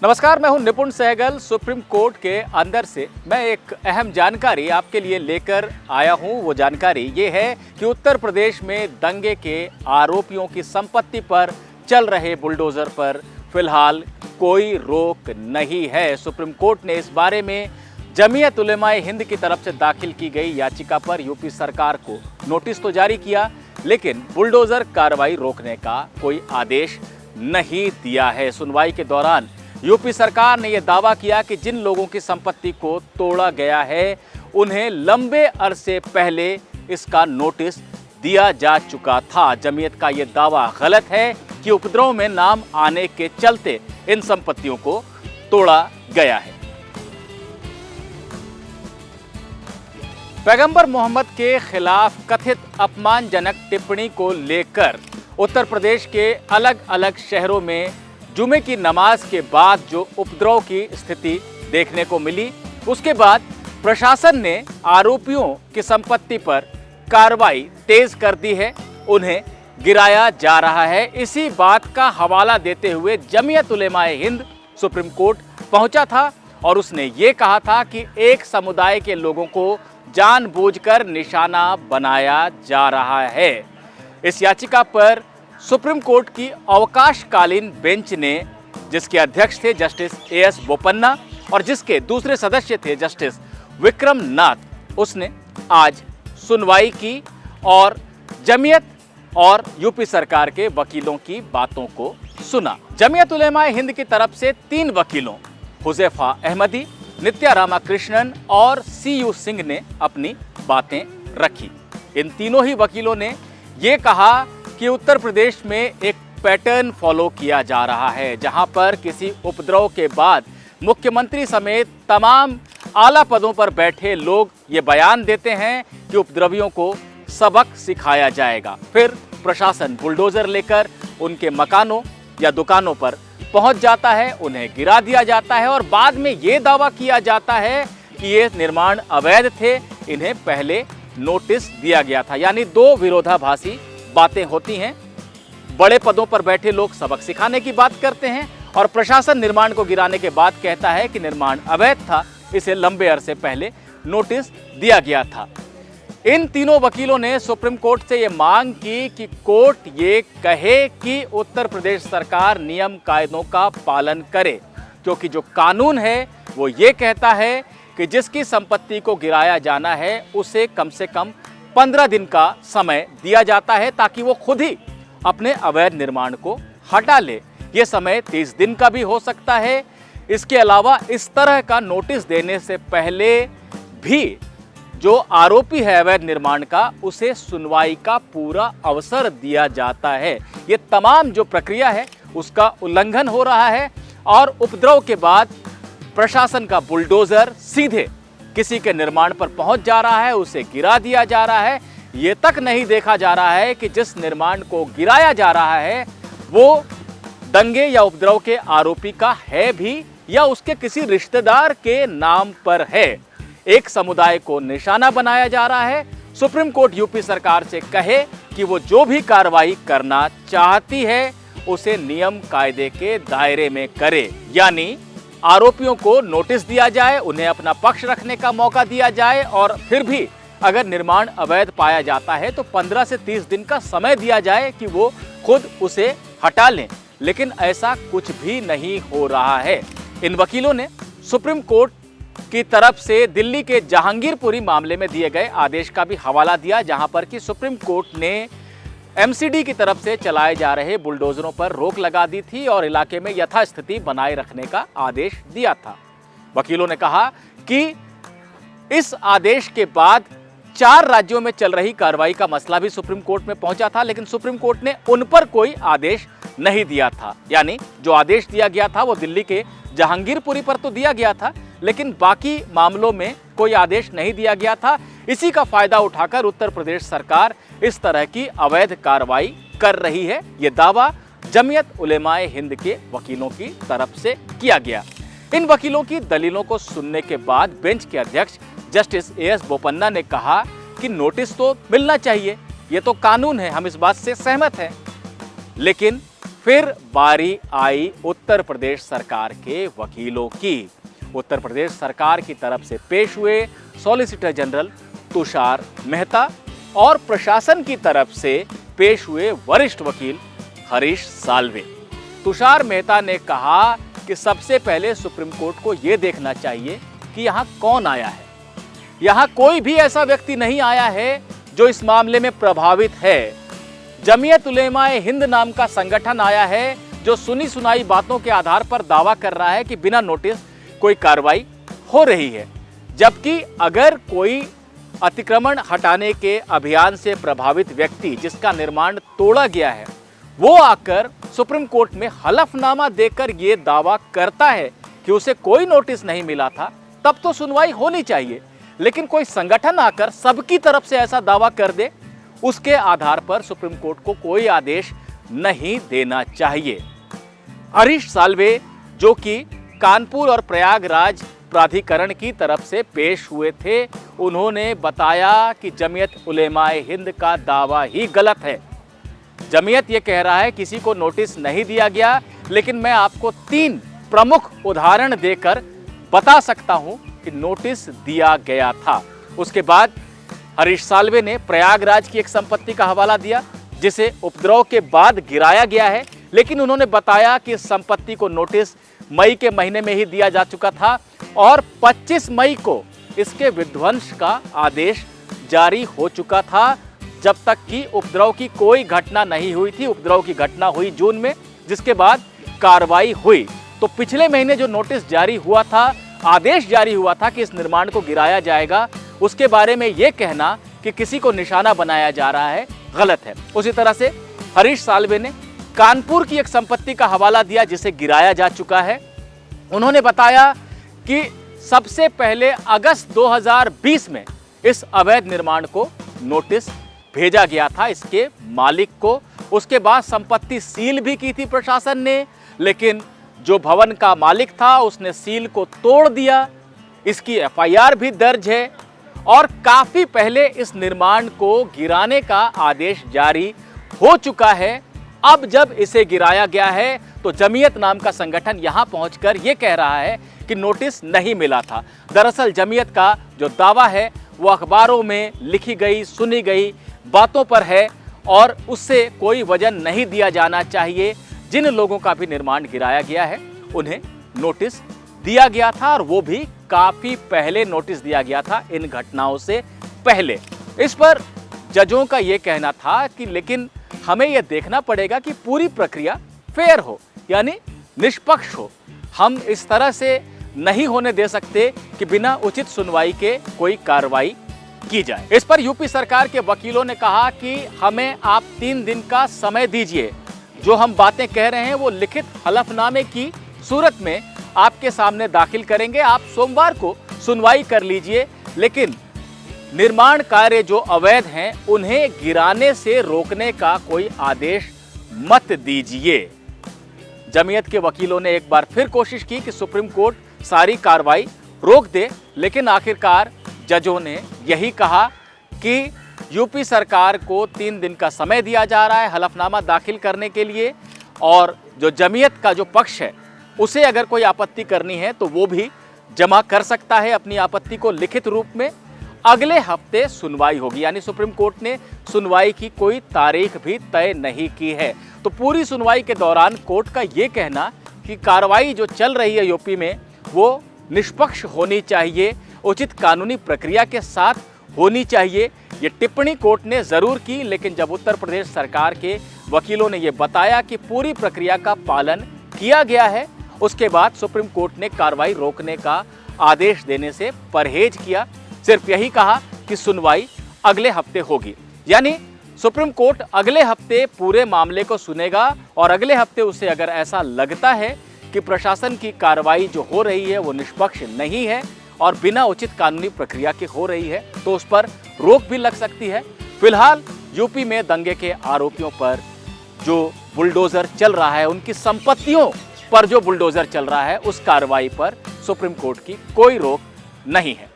नमस्कार, मैं हूं निपुण सहगल। सुप्रीम कोर्ट के अंदर से मैं एक अहम जानकारी आपके लिए लेकर आया हूं। वो जानकारी ये है कि उत्तर प्रदेश में दंगे के आरोपियों की संपत्ति पर चल रहे बुलडोजर पर फिलहाल कोई रोक नहीं है। सुप्रीम कोर्ट ने इस बारे में जमीयत उलेमाए हिंद की तरफ से दाखिल की गई याचिका पर यूपी सरकार को नोटिस तो जारी किया, लेकिन बुलडोजर कार्रवाई रोकने का कोई आदेश नहीं दिया है। सुनवाई के दौरान यूपी सरकार ने यह दावा किया कि जिन लोगों की संपत्ति को तोड़ा गया है उन्हें लंबे अरसे पहले इसका नोटिस दिया जा चुका था। जमीयत का यह दावा गलत है कि उपद्रव में नाम आने के चलते इन संपत्तियों को तोड़ा गया है। पैगंबर मोहम्मद के खिलाफ कथित अपमानजनक टिप्पणी को लेकर उत्तर प्रदेश के अलग अलग शहरों में जुमे की नमाज के बाद जो उपद्रव की स्थिति देखने को मिली, उसके बाद प्रशासन ने आरोपियों की संपत्ति पर कार्रवाई तेज कर दी है, उन्हें गिराया जा रहा है। इसी बात का हवाला देते हुए जमीयत उलेमाए हिंद सुप्रीम कोर्ट पहुंचा था और उसने ये कहा था कि एक समुदाय के लोगों को जानबूझकर निशाना बनाया जा रहा है। इस याचिका पर सुप्रीम कोर्ट की अवकाशकालीन बेंच ने, जिसके अध्यक्ष थे जस्टिस एएस बोपन्ना और जिसके दूसरे सदस्य थे जस्टिस विक्रम नाथ, उसने आज सुनवाई की और जमीयत और यूपी सरकार के वकीलों की बातों को सुना। जमीयत उलेमाए हिंद की तरफ से 3 वकीलों हुजैफा अहमदी, नित्या रामाकृष्णन और सीयू सिंह ने अपनी बातें रखी। इन तीनों ही वकीलों ने ये कहा कि उत्तर प्रदेश में एक पैटर्न फॉलो किया जा रहा है, जहां पर किसी उपद्रव के बाद मुख्यमंत्री समेत तमाम आला पदों पर बैठे लोग ये बयान देते हैं कि उपद्रवियों को सबक सिखाया जाएगा। फिर प्रशासन बुलडोजर लेकर उनके मकानों या दुकानों पर पहुंच जाता है, उन्हें गिरा दिया जाता है और बाद में ये दावा किया जाता है कि ये निर्माण अवैध थे, इन्हें पहले नोटिस दिया गया था। यानी 2 विरोधाभासी बातें होती हैं। बड़े पदों पर बैठे लोग सबक सिखाने की बात करते हैं और प्रशासन निर्माण को गिराने के बाद कहता है कि निर्माण अवैध था, इसे लंबे अरसे पहले नोटिस दिया गया था। इन तीनों वकीलों ने सुप्रीम कोर्ट से यह मांग की कि कोर्ट ये कहे कि उत्तर प्रदेश सरकार नियम कायदों का पालन करे, क्योंकि जो कानून है वो ये कहता है कि जिसकी संपत्ति को गिराया जाना है उसे कम से कम 15 दिन का समय दिया जाता है ताकि वो खुद ही अपने अवैध निर्माण को हटा ले। ये समय 30 दिन का भी हो सकता है। इसके अलावा इस तरह का नोटिस देने से पहले भी जो आरोपी है अवैध निर्माण का, उसे सुनवाई का पूरा अवसर दिया जाता है। ये तमाम जो प्रक्रिया है उसका उल्लंघन हो रहा है और उपद्रव के बाद प्रशासन का बुलडोजर सीधे किसी के निर्माण पर पहुंच जा रहा है, उसे गिरा दिया जा रहा है। ये तक नहीं देखा जा रहा है कि जिस निर्माण को गिराया जा रहा है वो दंगे या उपद्रव के आरोपी का है भी या उसके किसी रिश्तेदार के नाम पर है। एक समुदाय को निशाना बनाया जा रहा है। सुप्रीम कोर्ट यूपी सरकार से कहे कि वो जो भी कार्रवाई करना चाहती है उसे नियम कायदे के दायरे में करे, यानी आरोपियों को नोटिस दिया जाए, उन्हें अपना पक्ष रखने का मौका दिया जाए और फिर भी अगर निर्माण अवैध पाया जाता है तो 15 से 30 दिन का समय दिया जाए कि वो खुद उसे हटा लें। लेकिन ऐसा कुछ भी नहीं हो रहा है। इन वकीलों ने सुप्रीम कोर्ट की तरफ से दिल्ली के जहांगीरपुरी मामले में दिए गए आदेश का भी हवाला दिया, जहां पर कि सुप्रीम कोर्ट ने एमसीडी की तरफ से चलाए जा रहे बुलडोजरों पर रोक लगा दी थी और इलाके में यथास्थिति बनाए रखने का आदेश दिया था। वकीलों ने कहा कि इस आदेश के बाद 4 राज्यों में चल रही कार्रवाई का मसला भी सुप्रीम कोर्ट में पहुंचा था, लेकिन सुप्रीम कोर्ट ने उन पर कोई आदेश नहीं दिया था। यानी जो आदेश दिया गया था वो दिल्ली के जहांगीरपुरी पर तो दिया गया था, लेकिन बाकी मामलों में कोई आदेश नहीं दिया गया था। इसी का फायदा उठाकर उत्तर प्रदेश सरकार इस तरह की अवैध कार्रवाई कर रही है। ये दावा जमीयत उलेमाए हिंद के वकीलों की तरफ से किया गया। इन वकीलों की दलीलों को सुनने के बाद बेंच के अध्यक्ष जस्टिस एएस बोपन्ना ने कहा कि नोटिस तो मिलना चाहिए, ये तो कानून है, हम इस बात से सहमत हैं, लेकिन फिर बारी आई उत्तर प्रदेश सरकार के वकीलों की। उत्तर प्रदेश सरकार की तरफ से पेश हुए सॉलिसिटर जनरल तुषार मेहता और प्रशासन की तरफ से पेश हुए वरिष्ठ वकील हरीश साल्वे। तुषार मेहता ने कहा कि सबसे पहले सुप्रीम कोर्ट को यह देखना चाहिए कि यहां कौन आया है। यहां कोई भी ऐसा व्यक्ति नहीं आया है जो इस मामले में प्रभावित है। जमीयत उलेमाए हिंद नाम का संगठन आया है जो सुनी सुनाई बातों के आधार पर दावा कर रहा है कि बिना नोटिस कोई कार्रवाई हो रही है, जबकि अगर कोई अतिक्रमण हटाने के अभियान से प्रभावित व्यक्ति जिसका निर्माण तोड़ा गया है वो आकर सुप्रीम कोर्ट में हलफनामा देकर यह दावा करता है कि उसे कोई नोटिस नहीं मिला था, तब तो सुनवाई होनी चाहिए। लेकिन कोई संगठन आकर सबकी तरफ से ऐसा दावा कर दे, उसके आधार पर सुप्रीम कोर्ट को कोई आदेश नहीं देना चाहिए। हरीश साल्वे जो कि कानपुर और प्रयागराज प्राधिकरण की तरफ से पेश हुए थे, उन्होंने बताया कि जमीयत उलेमाए हिंद का दावा ही गलत है। जमीयत ये कह रहा है किसी को नोटिस नहीं दिया गया, लेकिन मैं आपको 3 प्रमुख उदाहरण देकर बता सकता हूं कि नोटिस दिया गया था। उसके बाद हरीश साल्वे ने प्रयागराज की एक संपत्ति का हवाला दिया जिसे उपद्रव के बाद गिराया गया है, लेकिन उन्होंने बताया कि इस संपत्ति को नोटिस मई के महीने में ही दिया जा चुका था और 25 मई को इसके विध्वंस का आदेश जारी हो चुका था, जब तक कि उपद्रव की कोई घटना नहीं हुई थी। उपद्रव की घटना हुई जून में, जिसके बाद कार्रवाई हुई। तो पिछले महीने जो नोटिस जारी हुआ था, आदेश जारी हुआ था कि इस निर्माण को गिराया जाएगा, उसके बारे में यह कहना कि किसी को निशाना बनाया जा रहा है गलत है। उसी तरह से हरीश साल्वे ने कानपुर की एक संपत्ति का हवाला दिया जिसे गिराया जा चुका है। उन्होंने बताया कि सबसे पहले अगस्त 2020 में इस अवैध निर्माण को नोटिस भेजा गया था इसके मालिक को। उसके बाद संपत्ति सील भी की थी प्रशासन ने, लेकिन जो भवन का मालिक था उसने सील को तोड़ दिया। इसकी एफआईआर भी दर्ज है और काफी पहले इस निर्माण को गिराने का आदेश जारी हो चुका है। अब जब इसे गिराया गया है तो जमीयत नाम का संगठन यहां पहुंचकर यह कह रहा है कि नोटिस नहीं मिला था। दरअसल जमीयत का जो दावा है वो अखबारों में लिखी गई, सुनी गई बातों पर है और उससे कोई वजन नहीं दिया जाना चाहिए। जिन लोगों का भी निर्माण गिराया गया है उन्हें नोटिस दिया गया था और वो भी काफी पहले नोटिस दिया गया था, इन घटनाओं से पहले। इस पर जजों का ये कहना था कि लेकिन हमें यह देखना पड़ेगा कि पूरी प्रक्रिया फेयर हो, यानी निष्पक्ष हो। हम इस तरह से नहीं होने दे सकते कि बिना उचित सुनवाई के कोई कार्रवाई की जाए। इस पर यूपी सरकार के वकीलों ने कहा कि हमें आप 3 दिन का समय दीजिए, जो हम बातें कह रहे हैं वो लिखित हलफनामे की सूरत में आपके सामने दाखिल करेंगे। आप सोमवार को सुनवाई कर लीजिए, लेकिन निर्माण कार्य जो अवैध हैं उन्हें गिराने से रोकने का कोई आदेश मत दीजिए। जमीयत के वकीलों ने एक बार फिर कोशिश की कि सुप्रीम कोर्ट सारी कार्रवाई रोक दे, लेकिन आखिरकार जजों ने यही कहा कि यूपी सरकार को 3 दिन का समय दिया जा रहा है हलफनामा दाखिल करने के लिए, और जो जमीयत का जो पक्ष है उसे अगर कोई आपत्ति करनी है तो वो भी जमा कर सकता है अपनी आपत्ति को लिखित रूप में। अगले हफ्ते सुनवाई होगी, यानी सुप्रीम कोर्ट ने सुनवाई की कोई तारीख भी तय नहीं की है। तो पूरी सुनवाई के दौरान कोर्ट का ये कहना कि कार्रवाई जो चल रही है यूपी में वो निष्पक्ष होनी चाहिए, उचित कानूनी प्रक्रिया के साथ होनी चाहिए, ये टिप्पणी कोर्ट ने जरूर की। लेकिन जब उत्तर प्रदेश सरकार के वकीलों ने ये बताया कि पूरी प्रक्रिया का पालन किया गया है, उसके बाद सुप्रीम कोर्ट ने कार्रवाई रोकने का आदेश देने से परहेज किया। सिर्फ यही कहा कि सुनवाई अगले हफ्ते होगी, यानी सुप्रीम कोर्ट अगले हफ्ते पूरे मामले को सुनेगा और अगले हफ्ते उसे अगर ऐसा लगता है कि प्रशासन की कार्रवाई जो हो रही है वो निष्पक्ष नहीं है और बिना उचित कानूनी प्रक्रिया के हो रही है तो उस पर रोक भी लग सकती है। फिलहाल यूपी में दंगे के आरोपियों पर जो बुलडोजर चल रहा है, उनकी संपत्तियों पर जो बुलडोजर चल रहा है, उस कार्रवाई पर सुप्रीम कोर्ट की कोई रोक नहीं है।